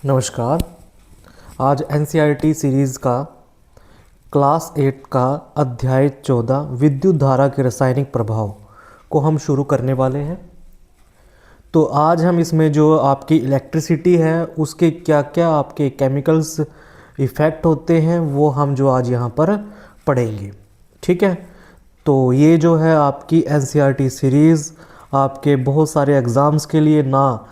नमस्कार। आज NCERT series का क्लास 8 का अध्याय 14 विद्युत धारा के रासायनिक प्रभाव को हम शुरू करने वाले हैं। तो आज हम इसमें जो आपकी इलेक्ट्रिसिटी है उसके क्या क्या आपके केमिकल्स इफ़ेक्ट होते हैं वो हम जो आज यहाँ पर पढ़ेंगे। ठीक है, तो ये जो है आपकी एनसीईआरटी सीरीज़ आपके बहुत सारे एग्ज़ाम्स के लिए, ना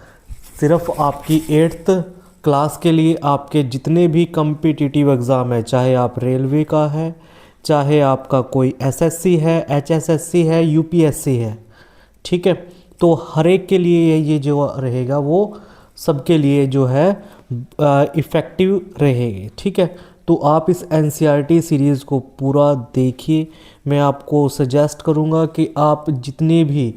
सिर्फ आपकी 8th क्लास के लिए, आपके जितने भी कम्पिटिटिव एग्ज़ाम है, चाहे आप रेलवे का है, चाहे आपका कोई एसएससी है, एचएसएससी है, यूपीएससी है। ठीक है, तो हर एक के लिए ये जो रहेगा वो सबके लिए जो है इफ़ेक्टिव रहेगी। ठीक है, तो आप इस एनसीईआरटी सीरीज़ को पूरा देखिए। मैं आपको सजेस्ट करूँगा कि आप जितने भी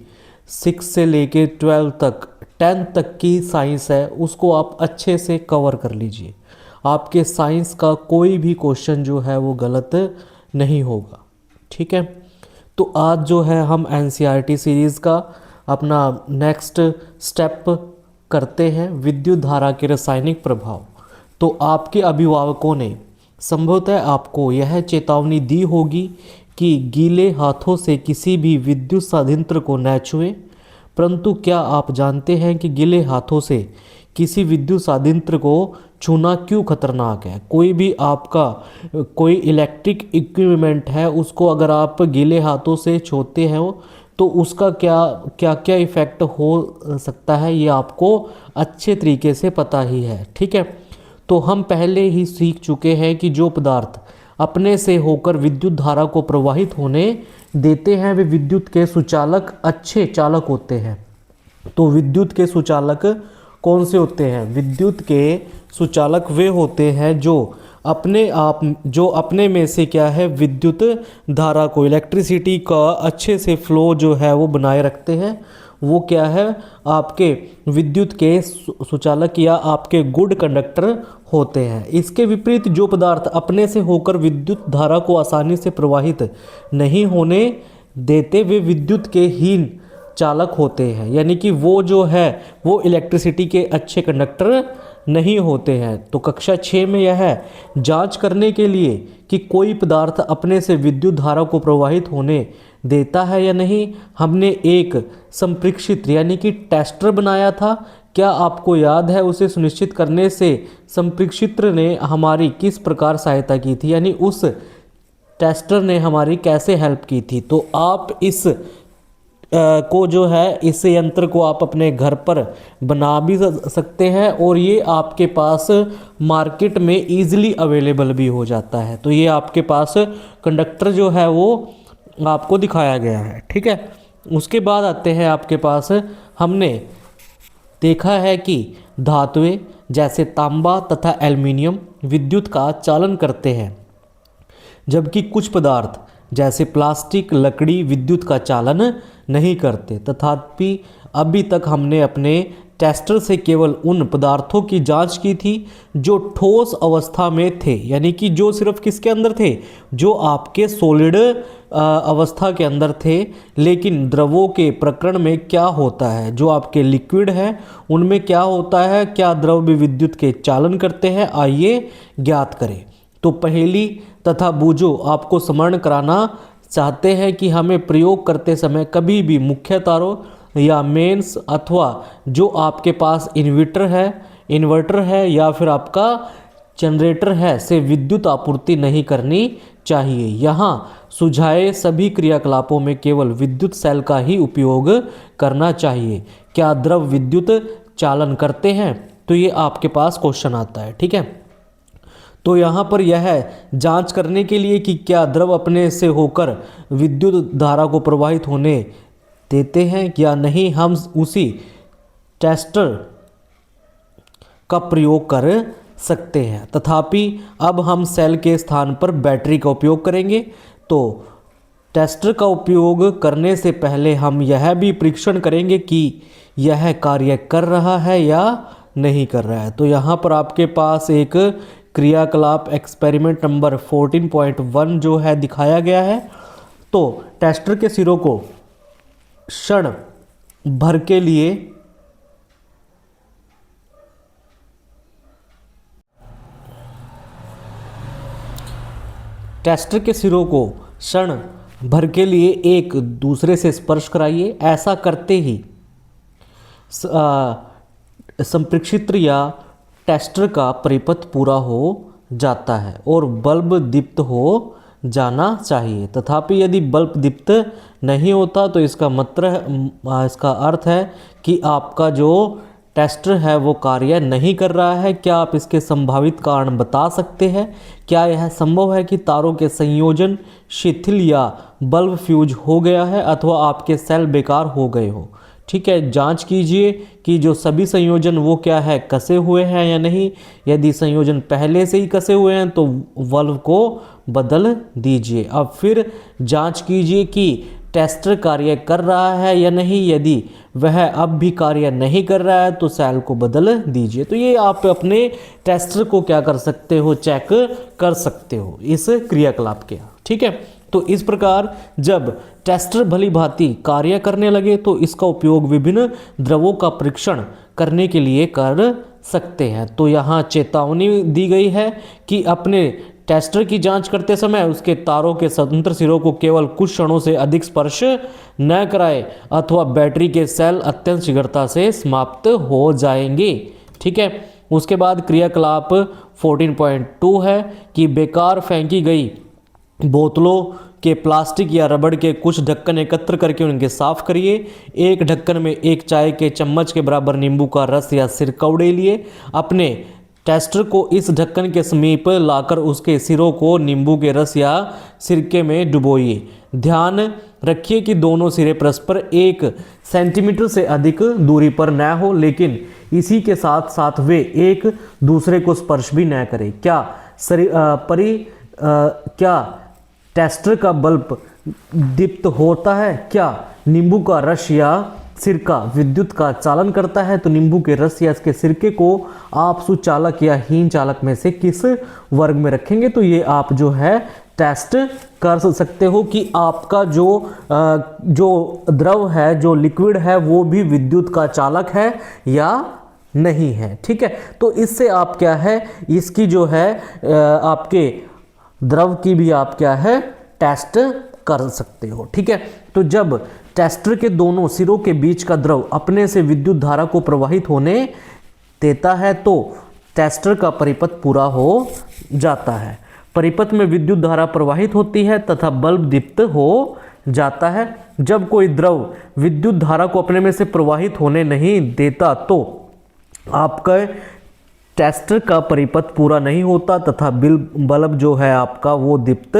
6 से लेके 12 तक 10 तक की साइंस है उसको आप अच्छे से कवर कर लीजिए। आपके साइंस का कोई भी क्वेश्चन जो है वो गलत नहीं होगा। ठीक है, तो आज जो है हम एनसीईआरटी सीरीज़ का अपना नेक्स्ट स्टेप करते हैं, विद्युत धारा के रासायनिक प्रभाव। तो आपके अभिभावकों ने संभवतः आपको यह चेतावनी दी होगी कि गीले हाथों से किसी भी विद्युत संयंत्र को न छुएं। परंतु क्या आप जानते हैं कि गीले हाथों से किसी विद्युत संयंत्र को छूना क्यों खतरनाक है? कोई भी आपका कोई इलेक्ट्रिक इक्विपमेंट है उसको अगर आप गीले हाथों से छूते हैं तो उसका क्या इफ़ेक्ट हो सकता है ये आपको अच्छे तरीके से पता ही है। ठीक है, तो हम पहले ही सीख चुके हैं कि जो पदार्थ अपने से होकर विद्युत धारा को प्रवाहित होने देते हैं वे विद्युत के सुचालक अच्छे चालक होते हैं। तो विद्युत के सुचालक कौन से होते हैं? विद्युत के सुचालक वे होते हैं जो अपने में से क्या है, विद्युत धारा को, इलेक्ट्रिसिटी का अच्छे से फ्लो जो है वो बनाए रखते हैं। वो क्या है, आपके विद्युत के सुचालक या आपके गुड कंडक्टर होते हैं। इसके विपरीत जो पदार्थ अपने से होकर विद्युत धारा को आसानी से प्रवाहित नहीं होने देते वे विद्युत के हीन चालक होते हैं, यानी कि वो जो है वो इलेक्ट्रिसिटी के अच्छे कंडक्टर नहीं होते हैं। तो कक्षा 6 में यह जांच करने के लिए कि कोई पदार्थ अपने से विद्युत धारा को प्रवाहित होने देता है या नहीं, हमने एक संप्रेक्षित यानी कि टेस्टर बनाया था। क्या आपको याद है? उसे सुनिश्चित करने से संप्रेक्षित ने हमारी किस प्रकार सहायता की थी, यानी उस टेस्टर ने हमारी कैसे हेल्प की थी। तो आप इस को जो है, इस यंत्र को आप अपने घर पर बना भी सकते हैं और ये आपके पास मार्केट में इजीली अवेलेबल भी हो जाता है। तो ये आपके पास कंडक्टर जो है वो आपको दिखाया गया है। ठीक है, उसके बाद आते हैं आपके पास, हमने देखा है कि धातुएं जैसे तांबा तथा एल्युमिनियम विद्युत का चालन करते हैं, जबकि कुछ पदार्थ जैसे प्लास्टिक, लकड़ी विद्युत का चालन नहीं करते। तथापि अभी तक हमने अपने टेस्टर से केवल उन पदार्थों की जांच की थी जो ठोस अवस्था में थे, यानी कि जो सिर्फ किसके अंदर थे, जो आपके सॉलिड अवस्था के अंदर थे। लेकिन द्रवों के प्रकरण में क्या होता है, जो आपके लिक्विड है उनमें क्या होता है, क्या द्रव भी विद्युत के चालन करते हैं, आइए ज्ञात करें। तो पहेली तथा बूझो आपको स्मरण कराना चाहते हैं कि हमें प्रयोग करते समय कभी भी मुख्य तारों या मेंस अथवा जो आपके पास इन्वर्टर है या फिर आपका जनरेटर है से विद्युत आपूर्ति नहीं करनी चाहिए। यहाँ सुझाए सभी क्रियाकलापों में केवल विद्युत सेल का ही उपयोग करना चाहिए। क्या द्रव विद्युत चालन करते हैं? तो ये आपके पास क्वेश्चन आता है। ठीक है, तो यहाँ पर यह जांच करने के लिए कि क्या द्रव अपने से होकर विद्युत धारा को प्रवाहित होने देते हैं या नहीं, हम उसी टेस्टर का प्रयोग कर सकते हैं। तथापि अब हम सेल के स्थान पर बैटरी का उपयोग करेंगे। तो टेस्टर का उपयोग करने से पहले हम यह भी परीक्षण करेंगे कि यह कार्य कर रहा है या नहीं कर रहा है। तो यहाँ पर आपके पास एक क्रियाकलाप एक्सपेरिमेंट नंबर 14.1 जो है दिखाया गया है। तो टेस्टर के सिरों को क्षण भर के लिए टेस्टर के सिरों को क्षण भर के लिए एक दूसरे से स्पर्श कराइए। ऐसा करते ही संप्रेक्षित या टेस्टर का परिपथ पूरा हो जाता है और बल्ब दीप्त हो जाना चाहिए। तथापि यदि बल्ब दीप्त नहीं होता तो इसका अर्थ है कि आपका जो टेस्टर है वो कार्य नहीं कर रहा है। क्या आप इसके संभावित कारण बता सकते हैं? क्या यह संभव है कि तारों के संयोजन शिथिल या बल्ब फ्यूज हो गया है अथवा आपके सेल बेकार हो गए हो? ठीक है, जांच कीजिए कि जो सभी संयोजन वो क्या है, कसे हुए हैं या नहीं। यदि संयोजन पहले से ही कसे हुए हैं तो बल्ब को बदल दीजिए। अब फिर जांच कीजिए कि टेस्टर कार्य कर रहा है या नहीं। यदि वह अब भी कार्य नहीं कर रहा है तो सेल को बदल दीजिए। तो ये आप अपने टेस्टर को क्या कर सकते हो, चेक कर सकते हो इस क्रियाकलाप के। ठीक है, तो इस प्रकार जब टेस्टर भली भांति कार्य करने लगे तो इसका उपयोग विभिन्न द्रवों का परीक्षण करने के लिए कर सकते हैं। तो यहाँ चेतावनी दी गई है कि अपने टेस्टर की जांच करते समय उसके तारों के स्वतंत्र सिरों को केवल कुछ क्षणों से अधिक स्पर्श न कराए अथवा बैटरी के सेल अत्यंत शीघ्रता से समाप्त हो जाएंगे। ठीक है, उसके बाद क्रियाकलाप 14.2 है कि बेकार फेंकी गई बोतलों के प्लास्टिक या रबड़ के कुछ ढक्कन एकत्र करके उनके साफ करिए। एक ढक्कन में एक चाय के चम्मच के बराबर नींबू का रस या सिरका उड़ेलिए। अपने टेस्टर को इस ढक्कन के समीप लाकर उसके सिरों को नींबू के रस या सिरके में डुबोइए। ध्यान रखिए कि दोनों सिरे परस्पर 1 सेंटीमीटर से अधिक दूरी पर न हो, लेकिन इसी के साथ साथ वे एक दूसरे को स्पर्श भी न करें। क्या टेस्टर का बल्ब दीप्त होता है? क्या नींबू का रस या सिरका विद्युत का चालन करता है? तो नींबू के रस या इसके सिरके को आप सुचालक या हीन चालक में से किस वर्ग में रखेंगे? तो ये आप जो है टेस्ट कर सकते हो कि आपका जो द्रव है, जो लिक्विड है, वो भी विद्युत का चालक है या नहीं है। ठीक है, तो इससे आप क्या है, इसकी जो है आपके द्रव की भी आप क्या है टेस्ट कर सकते हो। ठीक है, तो जब टेस्टर के दोनों सिरों के बीच का द्रव अपने से विद्युत धारा को प्रवाहित होने देता है तो टेस्टर का परिपथ पूरा हो जाता है। परिपथ में विद्युत धारा प्रवाहित होती है तथा बल्ब दीप्त हो जाता है। जब कोई द्रव विद्युत धारा को अपने में से प्रवाहित होने नहीं देता तो आपका टेस्टर का परिपथ पूरा नहीं होता तथा बल्ब जो है आपका वो दीप्त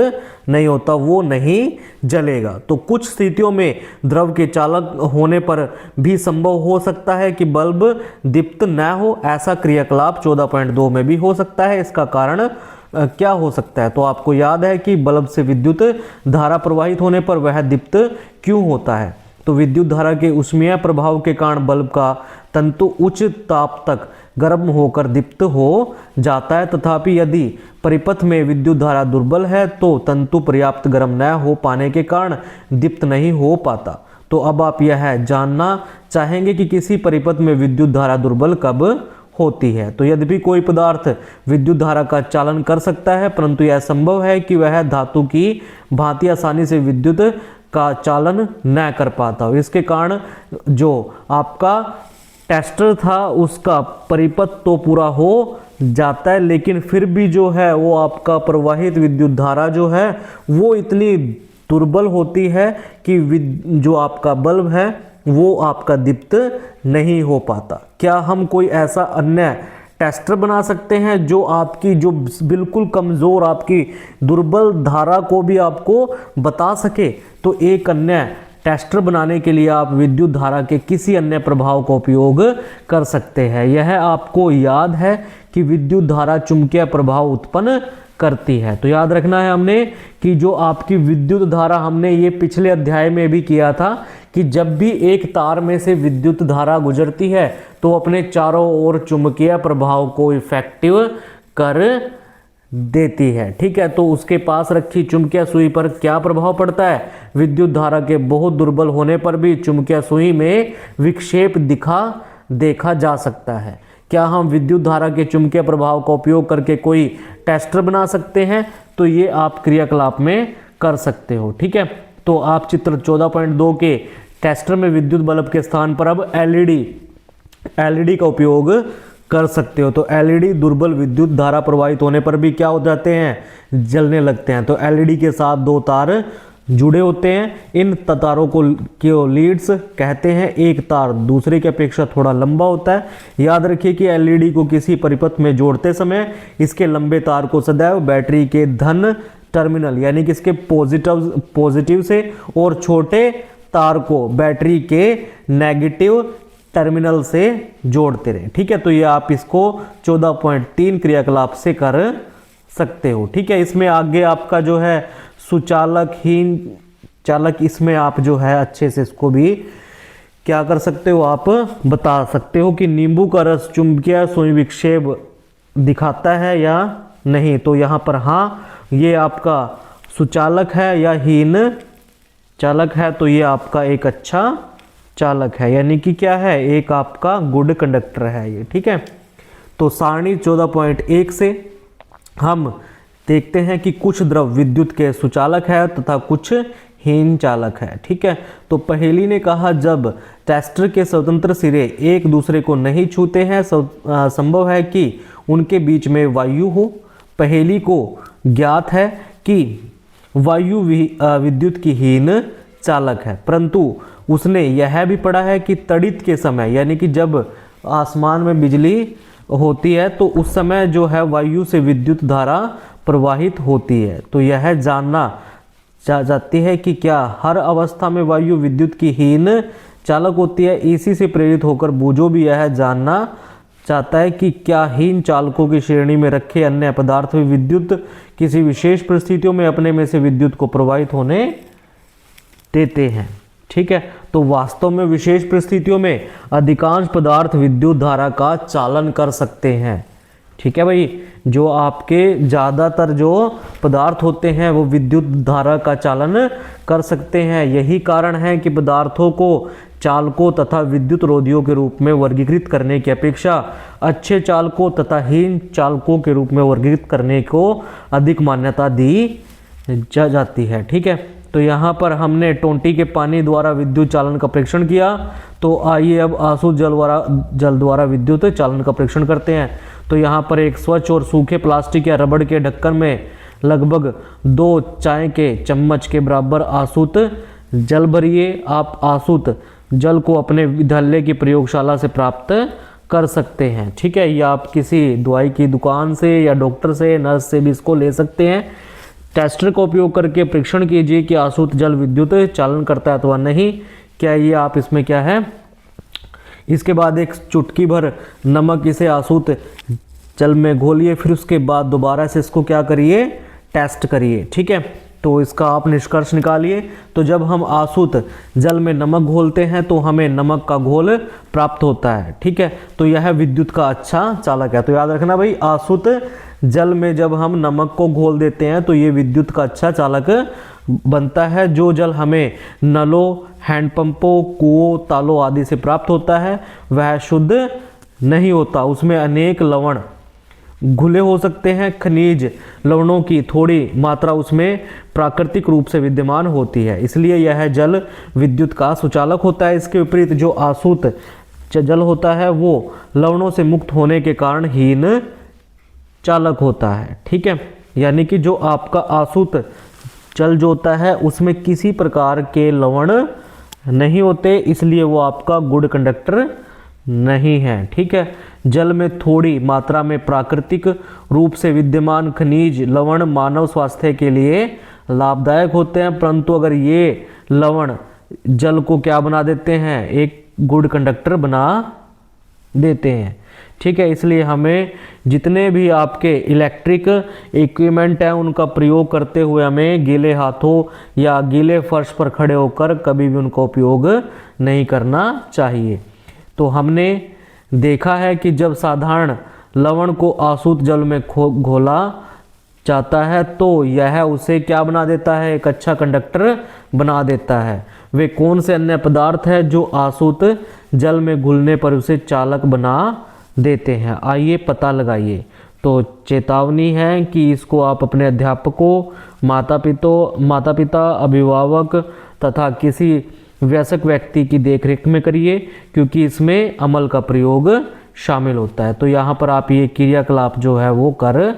नहीं होता, वो नहीं जलेगा। तो कुछ स्थितियों में द्रव के चालक होने पर भी संभव हो सकता है कि बल्ब दीप्त न हो। ऐसा क्रियाकलाप 14.2 में भी हो सकता है। इसका कारण क्या हो सकता है? तो आपको याद है कि बल्ब से विद्युत धारा प्रवाहित होने पर वह दीप्त क्यों होता है? तो विद्युत धारा के ऊष्मीय प्रभाव के कारण बल्ब का तंतु उच्च ताप तक गर्म होकर दीप्त हो जाता है। तथापि यदि परिपथ में विद्युत धारा दुर्बल है तो तंतु पर्याप्त गर्म न हो पाने के कारण दीप्त नहीं हो पाता। तो अब आप यह जानना चाहेंगे कि किसी परिपथ में विद्युत धारा दुर्बल कब होती है। तो यद्यपि कोई पदार्थ विद्युत धारा का चालन कर सकता है, परंतु यह संभव है कि वह धातु की भांति आसानी से विद्युत का चालन न कर पाता हो। इसके कारण जो आपका टेस्टर था उसका परिपथ तो पूरा हो जाता है, लेकिन फिर भी जो है वो आपका प्रवाहित विद्युत धारा जो है वो इतनी दुर्बल होती है कि जो आपका बल्ब है वो आपका दीप्त नहीं हो पाता। क्या हम कोई ऐसा अन्य टेस्टर बना सकते हैं जो आपकी जो बिल्कुल कमज़ोर, आपकी दुर्बल धारा को भी आपको बता सके? तो एक अन्य टेस्टर बनाने के लिए आप विद्युत धारा के किसी अन्य प्रभाव का उपयोग कर सकते हैं। यह आपको याद है कि विद्युत धारा चुंबकीय प्रभाव उत्पन्न करती है। तो याद रखना है हमने कि जो आपकी विद्युत धारा, हमने ये पिछले अध्याय में भी किया था कि जब भी एक तार में से विद्युत धारा गुजरती है तो अपने चारों ओर चुंबकीय प्रभाव को इफेक्टिव कर देती है। ठीक है, तो उसके पास रखी चुंबकीय सुई पर क्या प्रभाव पड़ता है? विद्युत धारा के बहुत दुर्बल होने पर भी चुंबकीय सुई में विक्षेप देखा जा सकता है। क्या हम विद्युत धारा के चुंबकीय प्रभाव का उपयोग करके कोई टेस्टर बना सकते हैं, तो ये आप क्रियाकलाप में कर सकते हो। ठीक है, तो आप चित्र 14.2 के टेस्टर में विद्युत बल्ब के स्थान पर अब एलईडी का उपयोग कर सकते हो। तो एलईडी दुर्बल विद्युत धारा प्रवाहित होने पर भी क्या हो जाते हैं, जलने लगते हैं। तो एलईडी के साथ दो तार जुड़े होते हैं, इन तारों को लीड्स कहते हैं। एक तार दूसरे की अपेक्षा थोड़ा लंबा होता है। याद रखिए कि एलईडी को किसी परिपथ में जोड़ते समय इसके लंबे तार को सदैव बैटरी के धन टर्मिनल यानी कि इसके पॉजिटिव से और छोटे तार को बैटरी के नेगेटिव टर्मिनल से जोड़ते रहे। ठीक है, तो ये आप इसको 14.3 क्रियाकलाप से कर सकते हो। ठीक है, इसमें आगे आपका जो है सुचालकहीन चालक, इसमें आप जो है अच्छे से इसको भी क्या कर सकते हो, आप बता सकते हो कि नींबू का रस चुंबकीय सुई विक्षेप दिखाता है या नहीं। तो यहाँ पर हाँ, ये आपका सुचालक है या हीन चालक है, तो ये आपका एक अच्छा चालक है, यानी कि क्या है, एक आपका गुड कंडक्टर है ये। ठीक है, तो सारणी 14.1 से हम देखते हैं कि कुछ द्रव विद्युत के सुचालक है तथा कुछ हीन चालक है। ठीक है, तो पहेली ने कहा जब टेस्टर के स्वतंत्र सिरे एक दूसरे को नहीं छूते हैं, संभव है कि उनके बीच में वायु हो। पहेली को ज्ञात है कि वायु विद्युत की हीन चालक है, परंतु उसने यह भी पढ़ा है कि तड़ित के समय यानी कि जब आसमान में बिजली होती है तो उस समय जो है वायु से विद्युत धारा प्रवाहित होती है। तो यह जानना चाहती है कि क्या हर अवस्था में वायु विद्युत की हीन चालक होती है। इसी से प्रेरित होकर बूझो भी यह जानना चाहता है कि क्या हीन चालकों की श्रेणी में रखे अन्य पदार्थ में विद्युत किसी विशेष परिस्थितियों में अपने में से विद्युत को प्रवाहित होने देते हैं। ठीक है, तो वास्तव में विशेष परिस्थितियों में अधिकांश पदार्थ विद्युत धारा का चालन कर सकते हैं। ठीक है भाई, जो आपके ज़्यादातर जो पदार्थ होते हैं वो विद्युत धारा का चालन कर सकते हैं। यही कारण है कि पदार्थों को चालकों तथा विद्युत रोधियों के रूप में वर्गीकृत करने की अपेक्षा अच्छे चालकों तथा हीन चालकों के रूप में वर्गीकृत करने को अधिक मान्यता दी जाती है। ठीक है, तो यहाँ पर हमने टोंटी के पानी द्वारा विद्युत चालन का परीक्षण किया। तो आइए अब आंसू जल द्वारा विद्युत चालन का परीक्षण करते हैं। तो यहाँ पर एक स्वच्छ और सूखे प्लास्टिक या रबड़ के ढक्कन में लगभग 2 चाय के चम्मच के बराबर आसूत जल भरिए। आप आसूत जल को अपने विद्यालय की प्रयोगशाला से प्राप्त कर सकते हैं। ठीक है, या आप किसी दवाई की दुकान से या डॉक्टर से, नर्स से भी इसको ले सकते हैं। टेस्टर का उपयोग करके परीक्षण कीजिए कि आसूत जल विद्युत चालन करता है अथवा नहीं। क्या ये आप इसमें क्या है, इसके बाद एक चुटकी भर नमक इसे आसूत जल में घोलिए, फिर उसके बाद दोबारा से इसको क्या करिए, टेस्ट करिए। ठीक है, तो इसका आप निष्कर्ष निकालिए। तो जब हम आसूत जल में नमक घोलते हैं तो हमें नमक का घोल प्राप्त होता है। ठीक है, तो यह विद्युत का अच्छा चालक है। तो याद रखना भाई, आसूत जल में जब हम नमक को घोल देते हैं तो ये विद्युत का अच्छा चालक बनता है। जो जल हमें नलों, हैंडपंपों, कुओं, तालों आदि से प्राप्त होता है वह शुद्ध नहीं होता, उसमें अनेक लवण घुले हो सकते हैं। खनिज लवणों की थोड़ी मात्रा उसमें प्राकृतिक रूप से विद्यमान होती है, इसलिए यह जल विद्युत का सुचालक होता है। इसके विपरीत जो आसूत जल होता है वो लवणों से मुक्त होने के कारण हीन चालक होता है। ठीक है, यानी कि जो आपका आसूत जल जो होता है उसमें किसी प्रकार के लवण नहीं होते, इसलिए वो आपका गुड कंडक्टर नहीं है। ठीक है, जल में थोड़ी मात्रा में प्राकृतिक रूप से विद्यमान खनिज लवण मानव स्वास्थ्य के लिए लाभदायक होते हैं, परंतु अगर ये लवण जल को क्या बना देते हैं, एक गुड कंडक्टर बना देते हैं। ठीक है, इसलिए हमें जितने भी आपके इलेक्ट्रिक इक्विपमेंट हैं उनका प्रयोग करते हुए हमें गीले हाथों या गीले फर्श पर खड़े होकर कभी भी उनका उपयोग नहीं करना चाहिए। तो हमने देखा है कि जब साधारण लवण को आसूत जल में घोला जाता है तो यह उसे क्या बना देता है, एक अच्छा कंडक्टर बना देता है। वे कौन से अन्य पदार्थ हैं जो आसूत जल में घुलने पर उसे चालक बना देते हैं, आइए पता लगाइए। तो चेतावनी है कि इसको आप अपने अध्यापकों, माता पिता, अभिभावक तथा किसी वयस्क व्यक्ति की देखरेख में करिए, क्योंकि इसमें अमल का प्रयोग शामिल होता है। तो यहाँ पर आप ये क्रियाकलाप जो है वो कर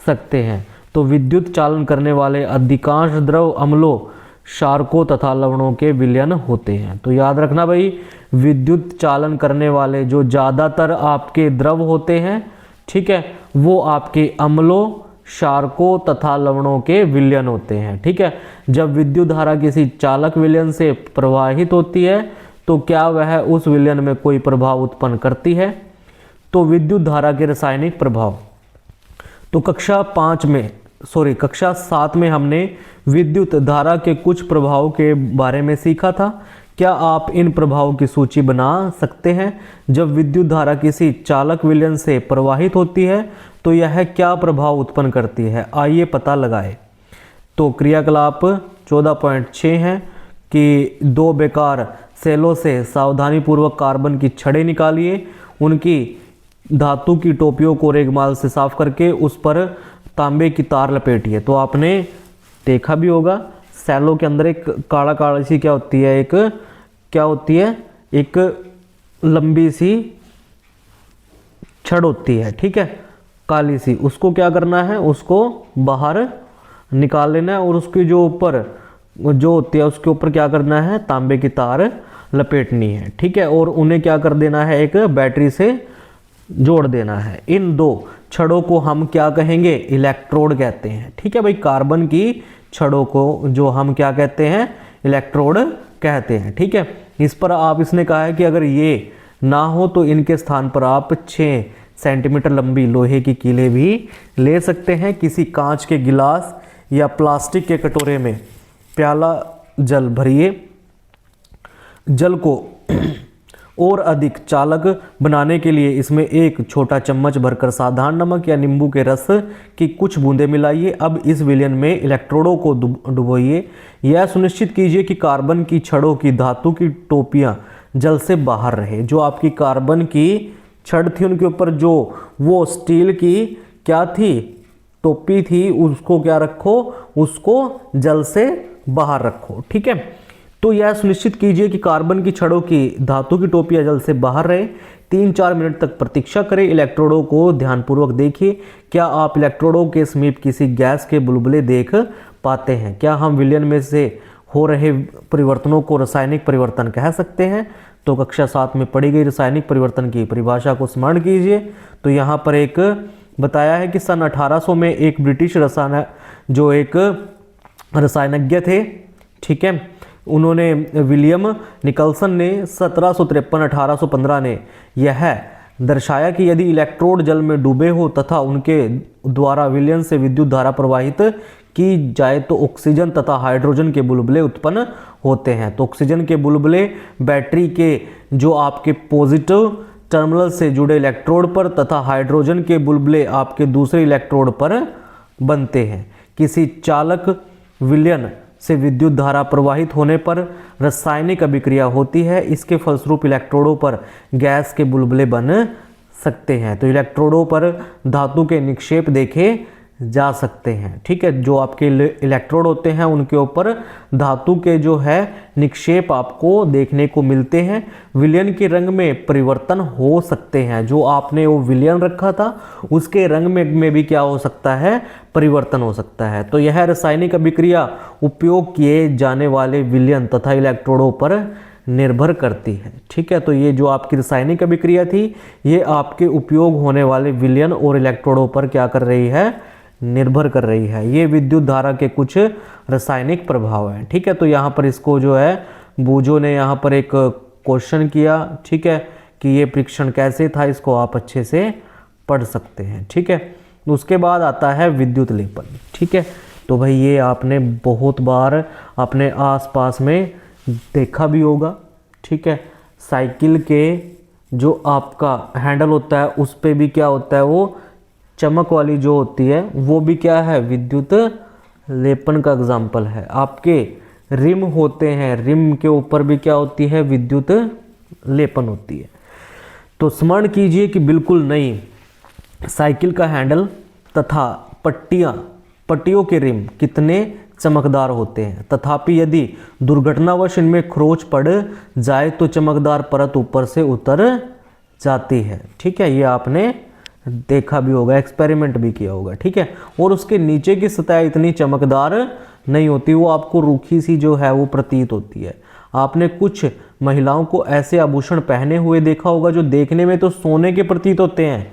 सकते हैं। तो विद्युत चालन करने वाले अधिकांश द्रव अम्लों, क्षारकों तथा लवणों के विलयन होते हैं। तो याद रखना भाई, विद्युत चालन करने वाले जो ज़्यादातर आपके द्रव होते हैं, ठीक है, वो आपके अम्लों, क्षारकों तथा लवणों के विलयन होते हैं। ठीक है, जब विद्युत धारा किसी चालक विलयन से प्रवाहित होती है तो क्या वह उस विलयन में कोई प्रभाव उत्पन्न करती है? तो विद्युत धारा के रासायनिक प्रभाव। तो कक्षा 7 में हमने विद्युत धारा के कुछ प्रभावों के बारे में सीखा था। क्या आप इन प्रभावों की सूची बना सकते हैं? जब विद्युत धारा किसी चालक विलयन से प्रवाहित होती है तो यह क्या प्रभाव उत्पन्न करती है? आइए पता लगाएं। तो क्रियाकलाप 14.6 है कि 2 बेकार सेलों से सावधानीपूर्वक कार्बन की छड़ें निकालिए, उनकी धातु की टोपियों को रेगमाल से साफ करके उस पर तांबे की तार लपेटिए। तो आपने देखा भी होगा, सेलों के अंदर एक काला काला सी क्या होती है, एक लंबी सी छड़ होती है, ठीक है, काली सी। उसको क्या करना है, उसको बाहर निकाल लेना है और उसके जो ऊपर जो होती है उसके ऊपर क्या करना है, तांबे की तार लपेटनी है। ठीक है, और उन्हें क्या कर देना है, एक बैटरी से जोड़ देना है। इन 2 छड़ों को हम क्या कहेंगे, इलेक्ट्रोड कहते हैं। ठीक है भाई, कार्बन की छड़ों को जो हम क्या कहते हैं, इलेक्ट्रोड कहते हैं। ठीक है, इस पर आप इसने कहा है कि अगर ये ना हो तो इनके स्थान पर आप 6 सेंटीमीटर लंबी लोहे की कीलें भी ले सकते हैं। किसी कांच के गिलास या प्लास्टिक के कटोरे में प्याला जल भरिए। जल को और अधिक चालक बनाने के लिए इसमें 1 छोटा चम्मच भरकर साधारण नमक या नींबू के रस की कुछ बूंदें मिलाइए। अब इस विलयन में इलेक्ट्रोडों को डुबोइए। यह सुनिश्चित कीजिए कि कार्बन की छड़ों की धातु की टोपियां जल से बाहर रहे। जो आपकी कार्बन की छड़ थी उनके ऊपर जो वो स्टील की क्या थी, टोपी थी, उसको क्या रखो, उसको जल से बाहर रखो। ठीक है, तो यह सुनिश्चित कीजिए कि कार्बन की छड़ों की धातु की टोपियां जल से बाहर रहे। 3-4 मिनट तक प्रतीक्षा करें। इलेक्ट्रोडों को ध्यानपूर्वक देखिए। क्या आप इलेक्ट्रोडों के समीप किसी गैस के बुलबुले देख पाते हैं? क्या हम विलयन में से हो रहे परिवर्तनों को रासायनिक परिवर्तन कह सकते हैं? तो कक्षा 7 में पढ़ी गई रासायनिक परिवर्तन की परिभाषा को स्मरण कीजिए। तो यहाँ पर एक बताया है कि सन 1800 में एक ब्रिटिश रसायनज्ञ थे, ठीक है, उन्होंने विलियम निकलसन ने 1753-1815 ने यह दर्शाया कि यदि इलेक्ट्रोड जल में डूबे हो तथा उनके द्वारा विलयन से विद्युत धारा प्रवाहित की जाए तो ऑक्सीजन तथा हाइड्रोजन के बुलबुले उत्पन्न होते हैं। तो ऑक्सीजन के बुलबुले बैटरी के जो आपके पॉजिटिव टर्मिनल से जुड़े इलेक्ट्रोड पर तथा हाइड्रोजन के बुलबुले आपके दूसरे इलेक्ट्रोड पर बनते हैं। किसी चालक विलयन से विद्युत धारा प्रवाहित होने पर रासायनिक अभिक्रिया होती है। इसके फलस्वरूप इलेक्ट्रोडों पर गैस के बुलबुले बन सकते हैं। तो इलेक्ट्रोडों पर धातु के निक्षेप देखे जा सकते हैं। ठीक है, जो आपके इलेक्ट्रोड होते हैं उनके ऊपर धातु के जो है निक्षेप आपको देखने को मिलते हैं। विलयन के रंग में परिवर्तन हो सकते हैं। जो आपने वो विलयन रखा था उसके रंग में भी क्या हो सकता है, परिवर्तन हो सकता है। तो यह रासायनिक अभिक्रिया उपयोग किए जाने वाले विलयन तथा इलेक्ट्रोडों पर निर्भर करती है। ठीक है, तो ये जो आपकी रासायनिक अभिक्रिया थी ये आपके उपयोग होने वाले विलयन और इलेक्ट्रोडों पर क्या कर रही है, निर्भर कर रही है। ये विद्युत धारा के कुछ रासायनिक प्रभाव हैं। ठीक है, तो यहाँ पर इसको जो है बूजो ने यहाँ पर एक क्वेश्चन किया, ठीक है, कि ये परीक्षण कैसे था, इसको आप अच्छे से पढ़ सकते हैं। ठीक है, उसके बाद आता है विद्युत लेपन। ठीक है, तो भाई ये आपने बहुत बार अपने आसपास में देखा भी होगा। ठीक है, साइकिल के जो आपका हैंडल होता है उस पे भी क्या होता है, वो चमक वाली जो होती है वो भी क्या है, विद्युत लेपन का एग्जाम्पल है। आपके रिम होते हैं, रिम के ऊपर भी क्या होती है, विद्युत लेपन होती है। तो स्मरण कीजिए कि बिल्कुल नई साइकिल का हैंडल तथा पट्टियों के रिम कितने चमकदार होते हैं, तथापि यदि दुर्घटनावश इनमें खरोंच पड़ जाए तो चमकदार परत ऊपर से उतर जाती है। ठीक है, ये आपने देखा भी होगा, एक्सपेरिमेंट भी किया होगा। ठीक है, और उसके नीचे की सतह इतनी चमकदार नहीं होती, वो आपको रूखी सी जो है वो प्रतीत होती है। आपने कुछ महिलाओं को ऐसे आभूषण पहने हुए देखा होगा जो देखने में तो सोने के प्रतीत होते हैं,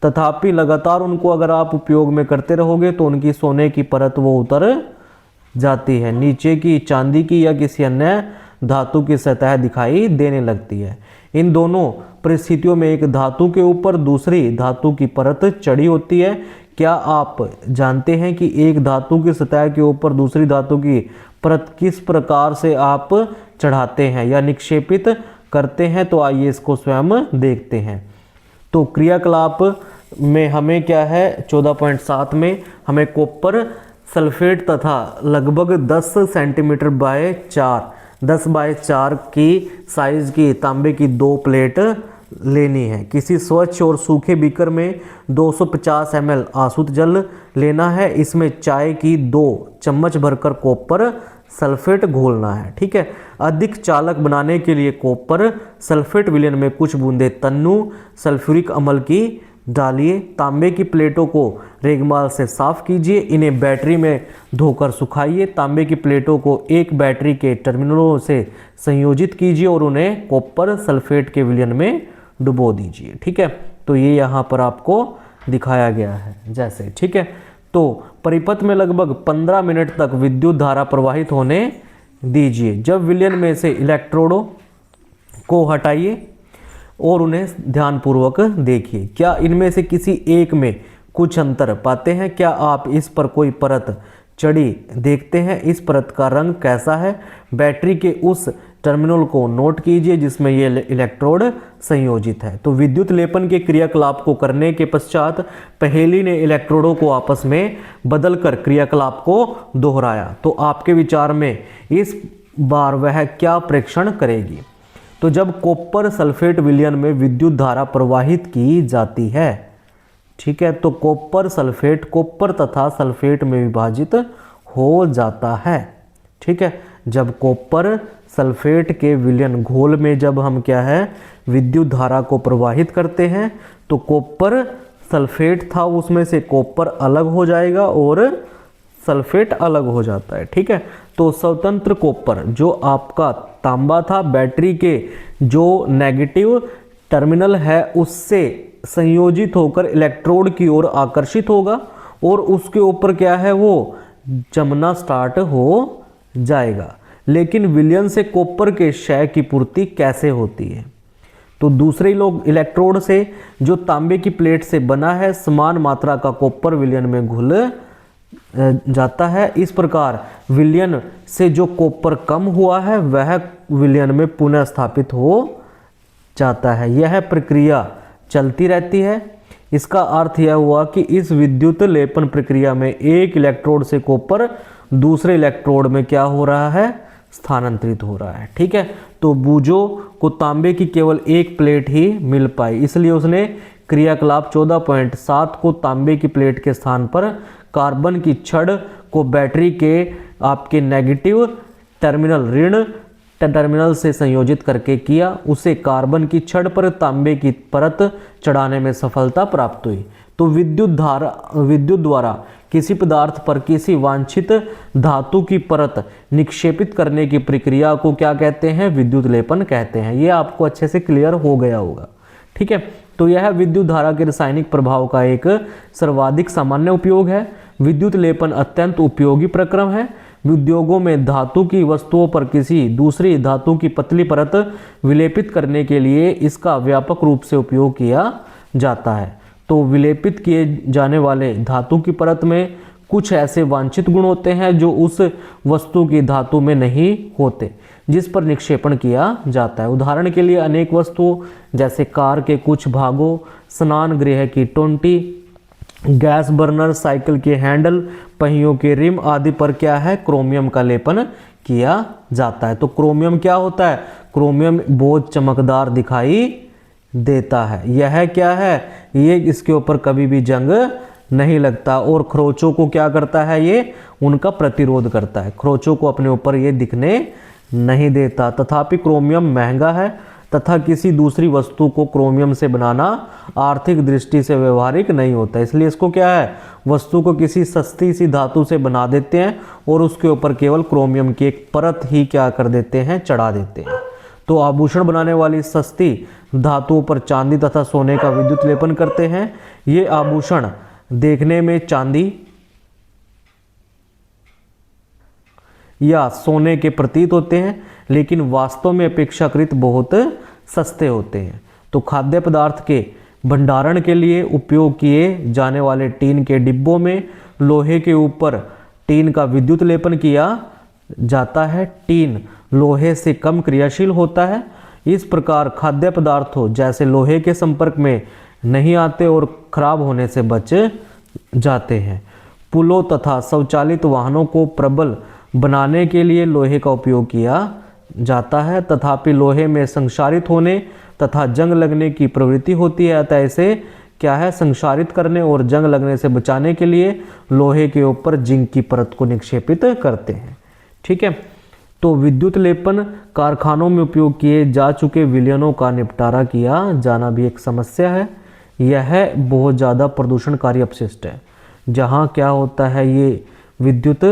तथापि लगातार उनको अगर आप उपयोग में करते रहोगे तो उनकी सोने की परत वो उतर जाती है, नीचे की चांदी की या किसी अन्य धातु की सतह दिखाई देने लगती है। इन दोनों परिस्थितियों में एक धातु के ऊपर दूसरी धातु की परत चढ़ी होती है। क्या आप जानते हैं कि एक धातु की सतह के ऊपर दूसरी धातु की परत किस प्रकार से आप चढ़ाते हैं या निक्षेपित करते हैं? तो आइए इसको स्वयं देखते हैं। तो क्रियाकलाप में हमें क्या है, 14.7 में हमें कॉपर सल्फेट तथा लगभग 10 सेंटीमीटर बाय 4 की साइज की तांबे की 2 प्लेट लेनी है। किसी स्वच्छ और सूखे बीकर में 250 ml आसुत जल लेना है। इसमें चाय की 2 चम्मच भरकर कॉपर सल्फेट घोलना है। ठीक है, अधिक चालक बनाने के लिए कॉपर सल्फेट विलयन में कुछ बूंदे तन्नू सल्फ्यूरिक अम्ल की डालिए। तांबे की प्लेटों को रेगमाल से साफ कीजिए, इन्हें बैटरी में धोकर सुखाइए। तांबे की प्लेटों को एक बैटरी के टर्मिनलों से संयोजित कीजिए और उन्हें कॉपर सल्फेट के विलयन में डुबो दीजिए। ठीक है, तो ये यहाँ पर आपको दिखाया गया है जैसे। ठीक है, तो परिपथ में लगभग 15 मिनट तक विद्युत धारा प्रवाहित होने दीजिए। जब विलयन में से इलेक्ट्रोडों को हटाइए और उन्हें ध्यानपूर्वक देखिए, क्या इनमें से किसी एक में कुछ अंतर पाते हैं? क्या आप इस पर कोई परत चढ़ी देखते हैं? इस परत का रंग कैसा है? बैटरी के उस टर्मिनल को नोट कीजिए जिसमें ये इलेक्ट्रोड संयोजित है। तो विद्युत लेपन के क्रियाकलाप को करने के पश्चात पहेली ने इलेक्ट्रोडों को आपस में बदलकर क्रियाकलाप को दोहराया। तो आपके विचार में इस बार वह क्या प्रेक्षण करेगी? तो जब कॉपर सल्फेट विलयन में विद्युत धारा प्रवाहित की जाती है, ठीक है, तो कॉपर सल्फेट कॉपर तथा सल्फेट में विभाजित हो जाता है। ठीक है, जब कॉपर सल्फेट के विलयन घोल में जब हम क्या है विद्युत धारा को प्रवाहित करते हैं तो कॉपर सल्फेट था उसमें से कॉपर अलग हो जाएगा और सल्फेट अलग हो जाता है। ठीक है, तो स्वतंत्र कॉपर जो आपका तांबा था बैटरी के जो नेगेटिव टर्मिनल है उससे संयोजित होकर इलेक्ट्रोड की ओर आकर्षित होगा और उसके ऊपर क्या है वो जमना स्टार्ट हो जाएगा। लेकिन विलयन से कॉपर के क्षय की पूर्ति कैसे होती है? तो दूसरे लोग इलेक्ट्रोड से जो तांबे की प्लेट से बना है समान मात्रा का कॉपर विलयन में घुल जाता है। इस प्रकार विलयन से जो कॉपर कम हुआ है वह विलयन में पुनः स्थापित हो जाता है। यह प्रक्रिया चलती रहती है। इसका अर्थ यह हुआ कि इस विद्युत लेपन प्रक्रिया में एक इलेक्ट्रोड से कॉपर दूसरे इलेक्ट्रोड में क्या हो रहा है स्थानांतरित हो रहा है। ठीक है, तो बूजो को तांबे की केवल एक प्लेट ही मिल पाई, इसलिए उसने क्रियाकलाप 14.7 को तांबे की प्लेट के स्थान पर कार्बन की छड़ को बैटरी के आपके नेगेटिव टर्मिनल ऋण टर्मिनल से संयोजित करके किया। उसे कार्बन की छड़ पर तांबे की परत चढ़ाने में सफलता प्राप्त हुई। तो विद्युत द्वारा किसी पदार्थ पर किसी वांछित धातु की परत निक्षेपित करने की प्रक्रिया को क्या कहते हैं? विद्युत लेपन कहते हैं। ये आपको अच्छे से क्लियर हो गया होगा। ठीक है, तो यह विद्युत धारा के रासायनिक प्रभाव का एक सर्वाधिक सामान्य उपयोग है। विद्युत लेपन अत्यंत उपयोगी प्रक्रम है। उद्योगों में धातु की वस्तुओं पर किसी दूसरी धातु की पतली परत विलेपित करने के लिए इसका व्यापक रूप से उपयोग किया जाता है। तो विलेपित किए जाने वाले धातु की परत में कुछ ऐसे वांछित गुण होते हैं जो उस वस्तु की धातु में नहीं होते जिस पर निक्षेपण किया जाता है। उदाहरण के लिए अनेक वस्तुओं जैसे कार के कुछ भागों, स्नान गृह की टोंटी, गैस बर्नर, साइकिल के हैंडल, पहियों के रिम आदि पर क्या है क्रोमियम का लेपन किया जाता है। तो क्रोमियम क्या होता है? क्रोमियम बहुत चमकदार दिखाई देता है। यह क्या है, ये इसके ऊपर कभी भी जंग नहीं लगता। और खरोंचों को क्या करता है, ये उनका प्रतिरोध करता है, खरोंचों को अपने ऊपर ये दिखने नहीं देता। तथापि क्रोमियम महंगा है तथा किसी दूसरी वस्तु को क्रोमियम से बनाना आर्थिक दृष्टि से व्यवहारिक नहीं होता, इसलिए इसको क्या है, वस्तु को किसी सस्ती सी धातु से बना देते हैं और उसके ऊपर केवल क्रोमियम की एक परत ही क्या कर देते हैं, चढ़ा देते हैं। तो आभूषण बनाने वाली सस्ती धातुओं पर चांदी तथा सोने का विद्युत लेपन करते हैं। ये आभूषण देखने में चांदी या सोने के प्रतीत होते हैं, लेकिन वास्तव में अपेक्षाकृत बहुत सस्ते होते हैं। तो खाद्य पदार्थ के भंडारण के लिए उपयोग किए जाने वाले टीन के डिब्बों में लोहे के ऊपर टीन का विद्युत लेपन किया जाता है। टीन लोहे से कम क्रियाशील होता है, इस प्रकार खाद्य पदार्थों जैसे लोहे के संपर्क में नहीं आते और खराब होने से बच जाते हैं। पुलों तथा स्वचालित वाहनों को प्रबल बनाने के लिए लोहे का उपयोग किया जाता है, तथापि लोहे में संक्षारित होने तथा जंग लगने की प्रवृत्ति होती है, अतः इसे क्या है, संक्षारित करने और जंग लगने से बचाने के लिए लोहे के ऊपर जिंक की परत को निक्षेपित करते हैं। ठीक है, तो विद्युत लेपन कारखानों में उपयोग किए जा चुके विलयनों का निपटारा किया जाना भी एक समस्या है। यह बहुत ज़्यादा प्रदूषणकारी अपशिष्ट है। जहाँ क्या होता है, ये विद्युत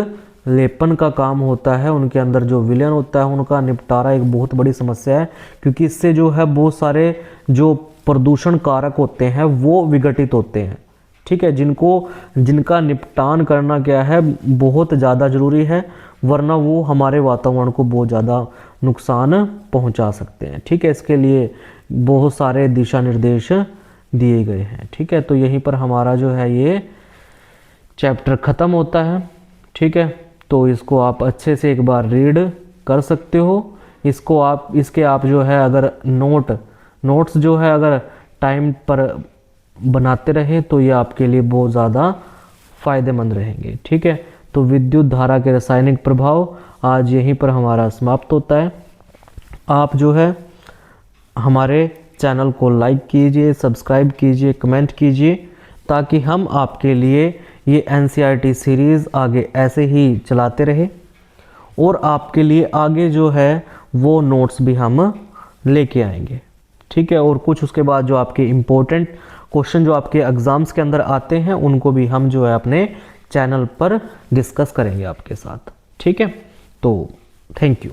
लेपन का काम होता है, उनके अंदर जो विलयन होता है उनका निपटारा एक बहुत बड़ी समस्या है, क्योंकि इससे जो है बहुत सारे जो प्रदूषण कारक होते हैं वो विघटित होते हैं। ठीक है, जिनका निपटान करना क्या है, बहुत ज़्यादा ज़रूरी है, वरना वो हमारे वातावरण को बहुत ज़्यादा नुकसान पहुंचा सकते हैं। ठीक है, इसके लिए बहुत सारे दिशा निर्देश दिए गए हैं। ठीक है, तो यहीं पर हमारा जो है ये चैप्टर ख़त्म होता है। ठीक है, तो इसको आप अच्छे से एक बार रीड कर सकते हो। इसके आप जो है अगर नोट्स जो है अगर टाइम पर बनाते रहे तो ये आपके लिए बहुत ज़्यादा फ़ायदेमंद रहेंगे। ठीक है, तो विद्युत धारा के रासायनिक प्रभाव आज यहीं पर हमारा समाप्त होता है। आप जो है हमारे चैनल को लाइक कीजिए, सब्सक्राइब कीजिए, कमेंट कीजिए, ताकि हम आपके लिए ये NCERT सीरीज़ आगे ऐसे ही चलाते रहे और आपके लिए आगे जो है वो नोट्स भी हम लेके आएंगे। ठीक है, और कुछ उसके बाद जो आपके इम्पोर्टेंट क्वेश्चन जो आपके एग्ज़ाम्स के अंदर आते हैं उनको भी हम जो है अपने चैनल पर डिस्कस करेंगे आपके साथ। ठीक है, तो थैंक यू।